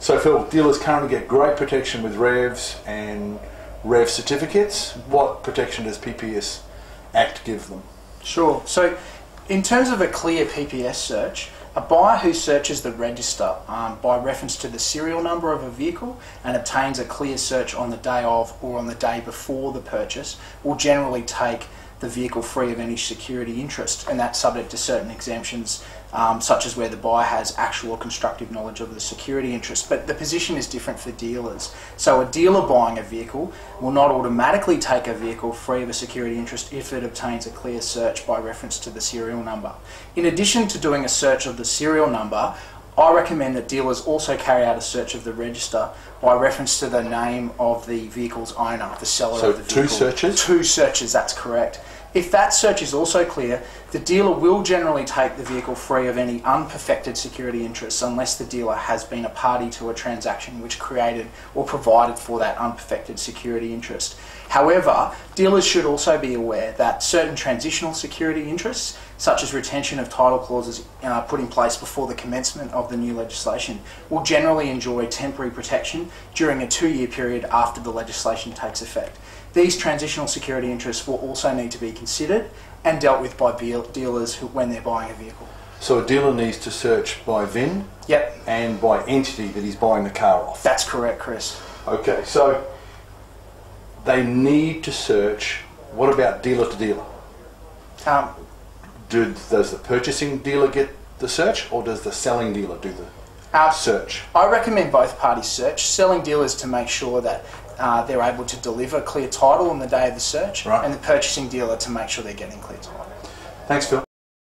So Phil, dealers currently get great protection with REVs and REV certificates. What protection does PPS Act give them? Sure. So in terms of a clear PPS search, a buyer who searches the register by reference to the serial number of a vehicle and obtains a clear search on the day of or on the day before the purchase will generally take the vehicle free of any security interest, and that's subject to certain exemptions, such as where the buyer has actual or constructive knowledge of the security interest. But the position is different for dealers. So a dealer buying a vehicle will not automatically take a vehicle free of a security interest if it obtains a clear search by reference to the serial number. In addition to doing a search of the serial number, I recommend that dealers also carry out a search of the register by reference to the name of the vehicle's owner, the seller of the vehicle. So 2 searches? 2 searches, that's correct. If that search is also clear, the dealer will generally take the vehicle free of any unperfected security interests unless the dealer has been a party to a transaction which created or provided for that unperfected security interest. However, dealers should also be aware that certain transitional security interests, such as retention of title clauses put in place before the commencement of the new legislation, will generally enjoy temporary protection during a 2-year period after the legislation takes effect. These transitional security interests will also need to be considered and dealt with by dealers when they're buying a vehicle. So a dealer needs to search by VIN and by entity that he's buying the car off? That's correct, Chris. Okay, so they need to search. What about dealer to dealer? Does the purchasing dealer get the search, or does the selling dealer do the search? I recommend both parties search. Selling dealers to make sure that they're able to deliver clear title on the day of the search, and the purchasing dealer to make sure they're getting clear title. Thanks, Phil.